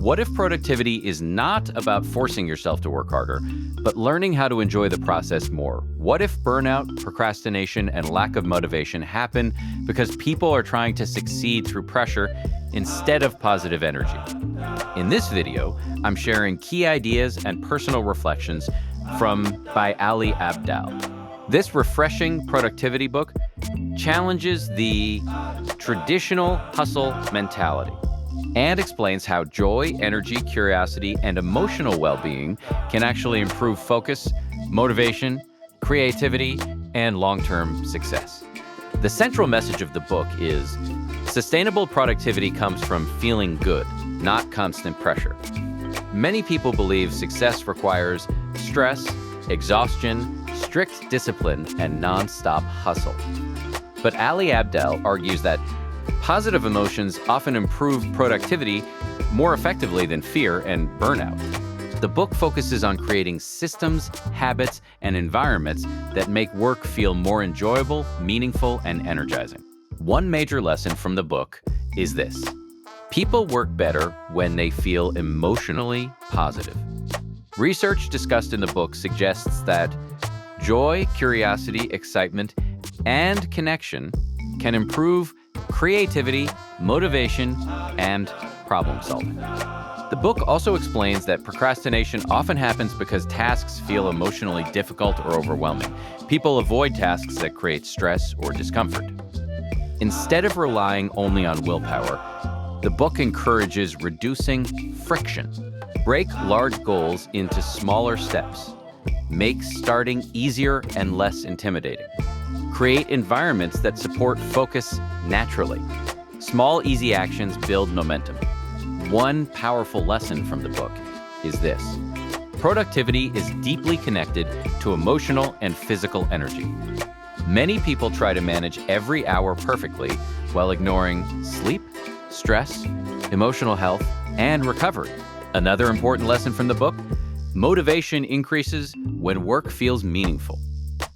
What if productivity is not about forcing yourself to work harder, but learning how to enjoy the process more? What if burnout, procrastination, and lack of motivation happen because people are trying to succeed through pressure instead of positive energy? In this video, I'm sharing key ideas and personal reflections by Ali Abdaal. This refreshing productivity book challenges the traditional hustle mentality and explains how joy, energy, curiosity, and emotional well-being can actually improve focus, motivation, creativity, and long-term success. The central message of the book is sustainable productivity comes from feeling good, not constant pressure. Many people believe success requires stress, exhaustion, strict discipline, and non-stop hustle. But Ali Abdaal argues that positive emotions often improve productivity more effectively than fear and burnout. The book focuses on creating systems, habits, and environments that make work feel more enjoyable, meaningful, and energizing. One major lesson from the book is this: people work better when they feel emotionally positive. Research discussed in the book suggests that joy, curiosity, excitement, and connection can improve creativity, motivation, and problem solving. The book also explains that procrastination often happens because tasks feel emotionally difficult or overwhelming. People avoid tasks that create stress or discomfort. Instead of relying only on willpower, the book encourages reducing friction. Break large goals into smaller steps. Make starting easier and less intimidating. Create environments that support focus naturally. Small, easy actions build momentum. One powerful lesson from the book is this: productivity is deeply connected to emotional and physical energy. Many people try to manage every hour perfectly while ignoring sleep, stress, emotional health, and recovery. Another important lesson from the book: motivation increases when work feels meaningful.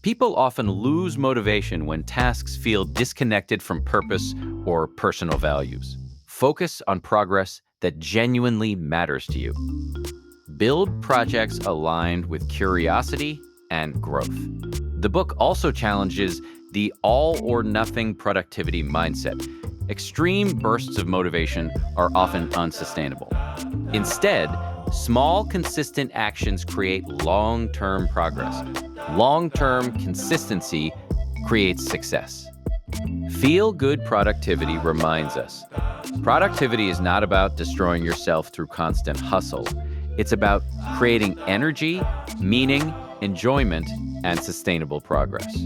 People often lose motivation when tasks feel disconnected from purpose or personal values. Focus on progress that genuinely matters to you. Build projects aligned with curiosity and growth. The book also challenges the all-or-nothing productivity mindset. Extreme bursts of motivation are often unsustainable. Instead, small, consistent actions create long-term progress. Long-term consistency creates success. Feel-good productivity reminds us, productivity is not about destroying yourself through constant hustle. It's about creating energy, meaning, enjoyment, and sustainable progress.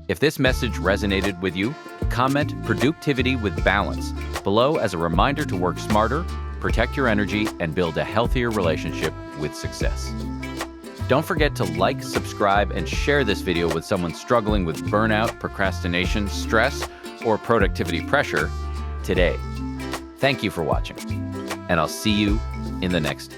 If this message resonated with you, comment "productivity with balance" below as a reminder to work smarter, protect your energy, and build a healthier relationship with success. Don't forget to like, subscribe, and share this video with someone struggling with burnout, procrastination, stress, or productivity pressure today. Thank you for watching, and I'll see you in the next